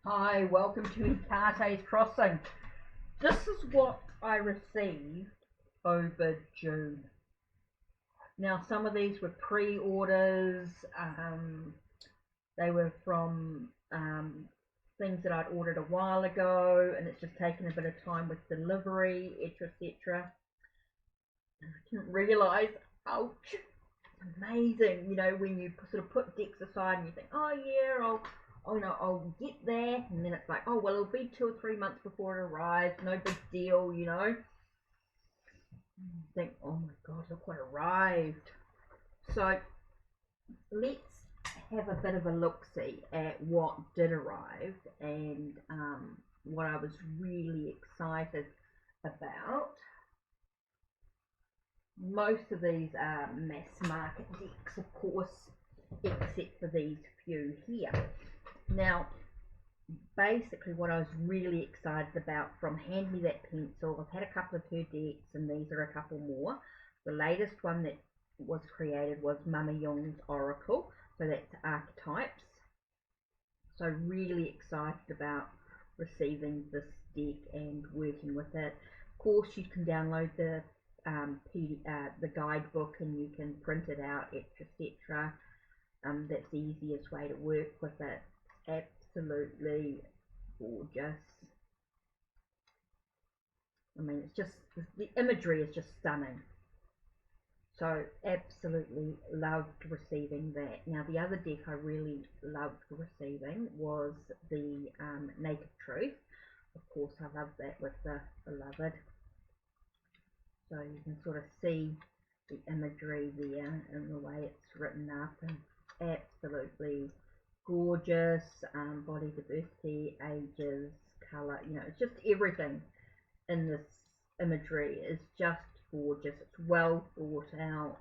Hi, welcome to HeKate's Crossing. This is what I received over June. Now, some of these were pre-orders. They were from things that I'd ordered a while ago, and it's just taken a bit of time with delivery, etc. I didn't realise, ouch, it's amazing, when you sort of put decks aside and you think, oh yeah, I'll get there, and then it's like, oh well, it'll be 2 or 3 months before it arrives, no big deal, think, oh my god, look what arrived. So let's have a bit of a look-see at what did arrive and what I was really excited about. Most of these are mass market decks, of course, except for these few here. Now, basically what I was really excited about from Hand Me That Pencil, I've had a couple of her decks and these are a couple more. The latest one that was created was Mama Young's Oracle, so that's archetypes. So really excited about receiving this deck and working with it. Of course, you can download the guidebook and you can print it out, etc. That's the easiest way to work with it. Absolutely gorgeous. I mean, it's just, the imagery is just stunning. So absolutely loved receiving that. Now the other deck I really loved receiving was the Naked Truth. Of course, I love that with the Beloved. So you can sort of see the imagery there and the way it's written up, and absolutely gorgeous. Body diversity, ages, colour, it's just everything in this imagery is just gorgeous. It's well thought out.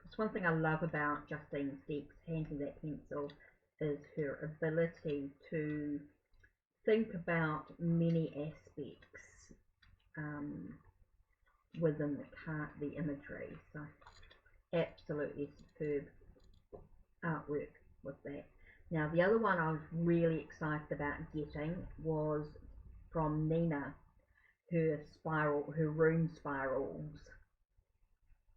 It's one thing I love about Justine's decks, Hand Me That Pencil, is her ability to think about many aspects within the imagery. So absolutely superb artwork with that. Now the other one I was really excited about getting was from Nina, her rune spirals,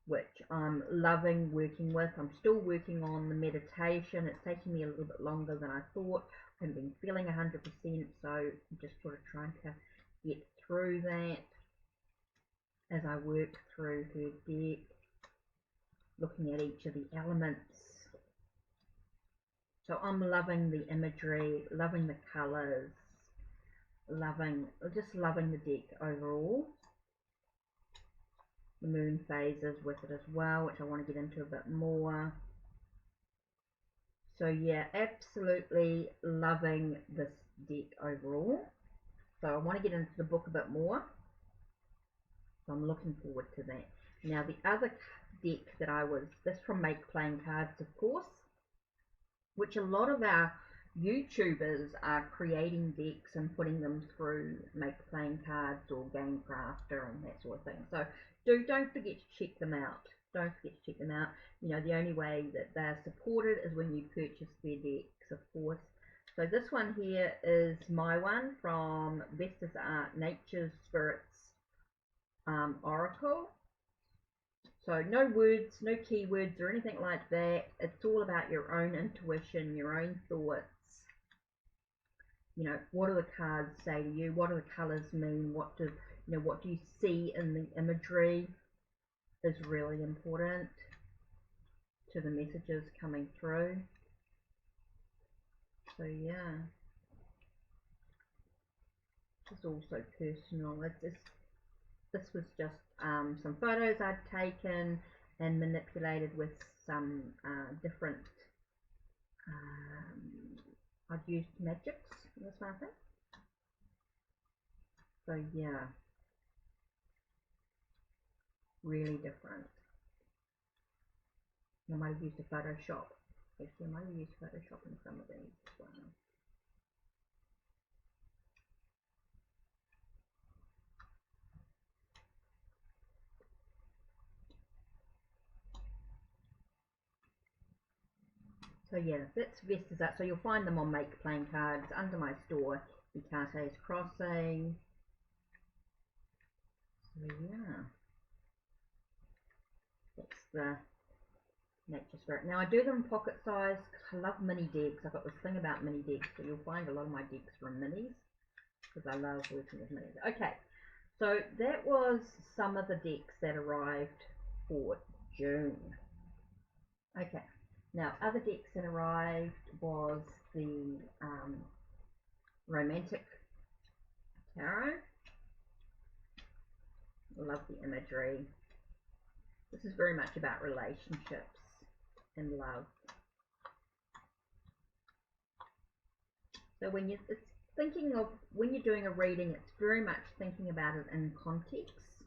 which I'm loving working with. I'm still working on the meditation. It's taking me a little bit longer than I thought. I haven't been feeling 100%, so I'm just sort of trying to get through that as I work through her deck, looking at each of the elements. So I'm loving the imagery, loving the colours, just loving the deck overall. The moon phases with it as well, which I want to get into a bit more. So yeah, absolutely loving this deck overall. So I want to get into the book a bit more. So I'm looking forward to that. Now the other deck that this from Make Playing Cards, of course, which a lot of our YouTubers are creating decks and putting them through Make Playing Cards or Game Crafter and that sort of thing. So don't forget to check them out. Don't forget to check them out. The only way that they're supported is when you purchase their decks, of course. So this one here is my one from Vestas Art, Nature's Spirits Oracle. So no words, no keywords or anything like that. It's all about your own intuition, your own thoughts. What do the cards say to you? What do the colours mean? What do you see in the imagery is really important to the messages coming through. So yeah, it's also personal. This was just some photos I'd taken and manipulated with some different, I'd used magics in this one, I think. So yeah, really different. I might have used a Photoshop. Actually, I might have used Photoshop in some of these as well. So yeah, that's Vesta's art. So you'll find them on Make Playing Cards under my store, HeKate's Crossing. So yeah, that's the Nature Spirit. Now I do them pocket size because I love mini decks. I've got this thing about mini decks, so you'll find a lot of my decks from minis because I love working with minis. Okay, so that was some of the decks that arrived for June. Okay, now other decks that arrived was the Romantic Tarot. Love the imagery. This is very much about relationships and love. So when you're thinking of, when you're doing a reading, it's very much thinking about it in context.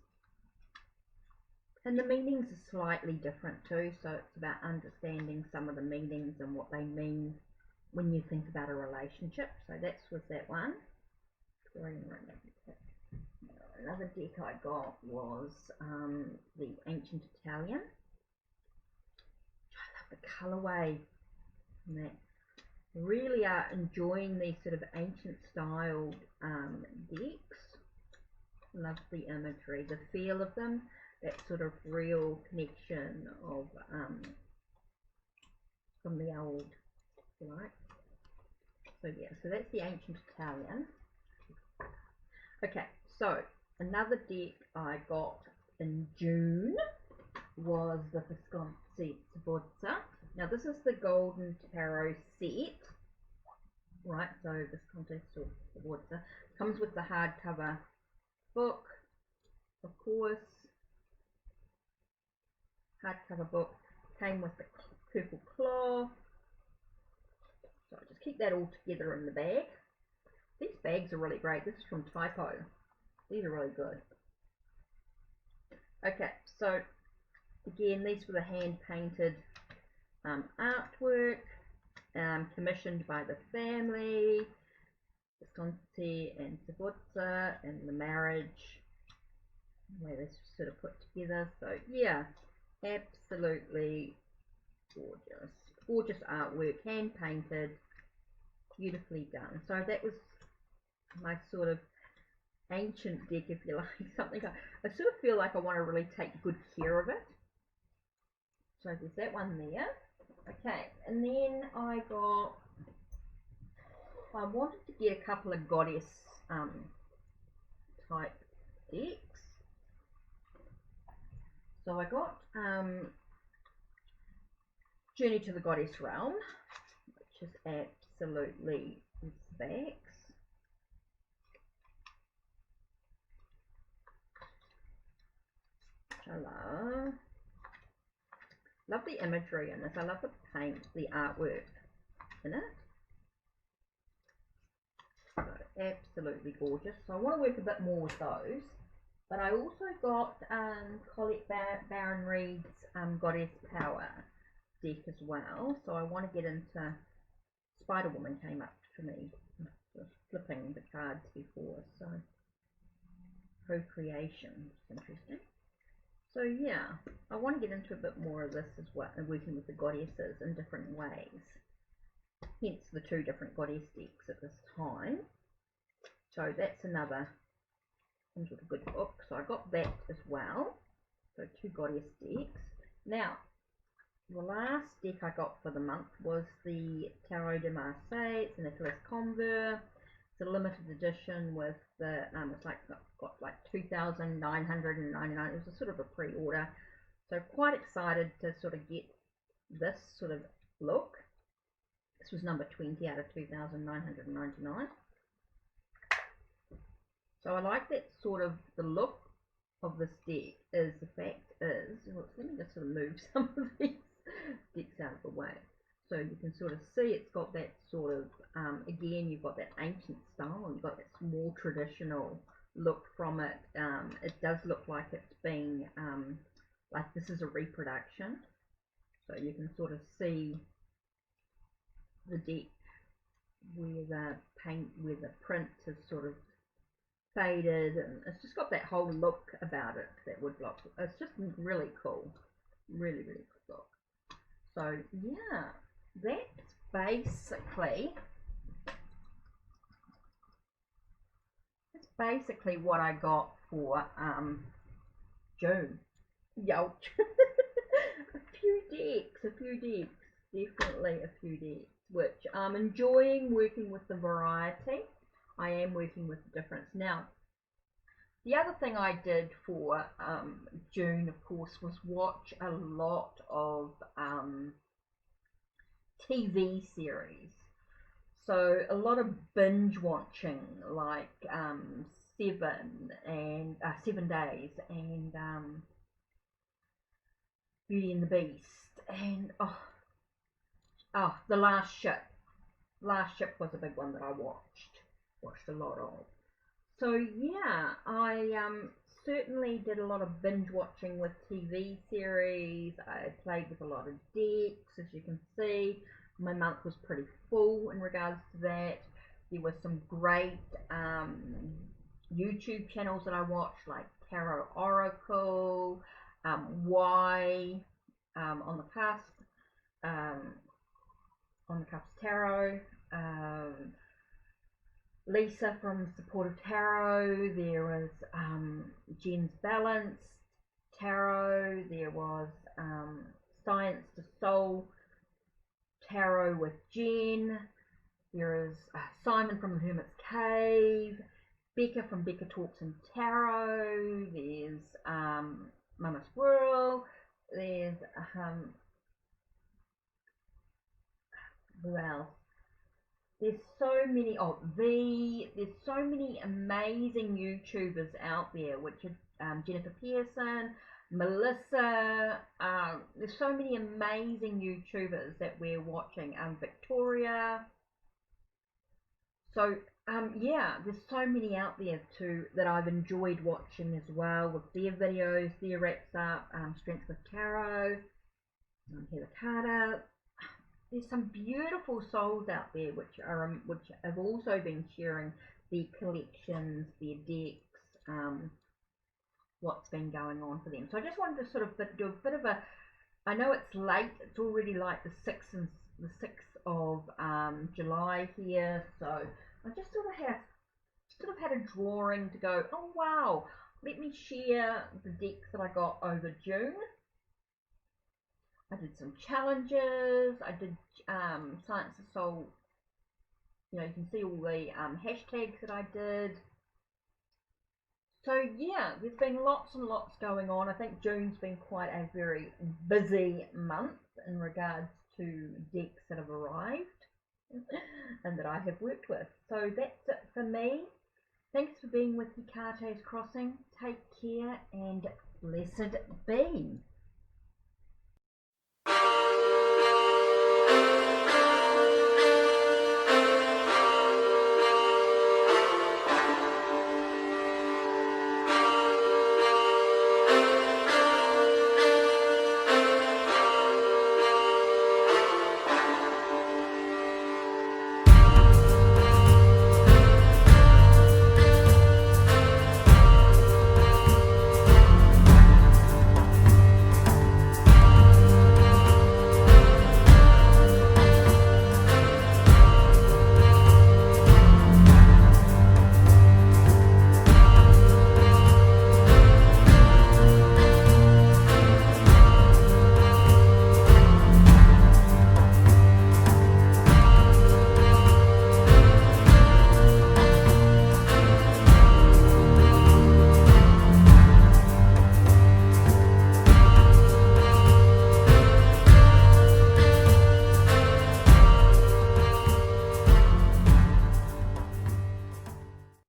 And the meanings are slightly different too, so it's about understanding some of the meanings and what they mean when you think about a relationship. So that's with that one. Another deck I got was the Ancient Italian. I love the colourway. And that really are enjoying these sort of ancient styled decks. Love the imagery, the feel of them, that sort of real connection of from the old, if you like. So yeah, so that's the Ancient Italian. Okay, so another deck I got in June was the Visconti Sforza. Now this is the Golden Tarot set, right? So Visconti Sforza comes with the hardcover book, of course. Hardcover book came with the purple cloth. So I just keep that all together in the bag. These bags are really great. This is from Typo. These are really good. Okay, so again, these were the hand painted artwork commissioned by the family, Visconti and Sforza, and the marriage, the way this sort of put together. So yeah, absolutely gorgeous. Gorgeous artwork, hand painted, beautifully done. So that was my sort of ancient deck, if you like, something I sort of feel like I want to really take good care of it. So there's that one there. Okay, and then I wanted to get a couple of goddess type decks. So I got Journey to the Goddess Realm, which is absolutely specs. I love the imagery in this. I love the paint, the artwork in it. So absolutely gorgeous. So I want to work a bit more with those. But I also got Colette Baron Reid's Goddess Power deck as well. So I want to get into Spider Woman came up for me. Just flipping the cards before. So co-creation, it's interesting. So yeah, I want to get into a bit more of this as well, and working with the goddesses in different ways. Hence the two different goddess decks at this time. So that's another, comes with a good book. So I got that as well. So two goddess decks. Now, the last deck I got for the month was the Tarot de Marseille. It's an Nicolas Convert. It's a limited edition with the, it's like got like 2,999. It was a sort of a pre-order. So quite excited to sort of get this sort of look. This was number 20 out of 2,999. So I like that sort of the look of this deck. Is the fact is, well, let me just sort of move some of these decks out of the way. So you can sort of see it's got that sort of, again, you've got that ancient style, you've got that more traditional look from it. It does look like it's being, like this is a reproduction. So you can sort of see the deck where the paint, where the print is sort of faded, and it's just got that whole look about it, that wood block. It's just really cool. Really, really cool look. So yeah, that's basically what I got for June. Yowch. a few decks, definitely a few decks, which I'm enjoying working with the variety. I am working with the difference. Now, the other thing I did for June, of course, was watch a lot of TV series. So a lot of binge watching, like Seven Days, and Beauty and the Beast, and The Last Ship. Last Ship was a big one that I watched a lot of. So yeah, I certainly did a lot of binge watching with TV series. I played with a lot of decks, as you can see. My month was pretty full in regards to that. There were some great YouTube channels that I watched, like Tarot Oracle, Y, on the cusp, Tarot, Lisa from Supportive Tarot. There was Jen's Balanced Tarot. There was Science to Soul Tarot with Jen. There is Simon from the Hermit's Cave. Becca from Becca Talks in Tarot. There's Mama Squirrel. There's who else? There's so many. There's so many amazing YouTubers out there, which are Jennifer Pearson, Melissa. There's so many amazing YouTubers that we're watching. Victoria. So yeah, there's so many out there too that I've enjoyed watching as well, with their videos, their wraps up, Strength with Tarot, Heather Carter. There's some beautiful souls out there which have also been sharing their collections, their decks, what's been going on for them. So I just wanted to sort of do a bit of a. I know it's late. It's already like the 6th of July here. So I just sort of had a drawing to go. Oh wow! Let me share the decks that I got over June. I did some challenges. I did Science of Soul. You know, you can see all the hashtags that I did. So yeah, there's been lots and lots going on. I think June's been quite a very busy month in regards to decks that have arrived and that I have worked with. So that's it for me. Thanks for being with HeKate's Crossing. Take care and blessed be.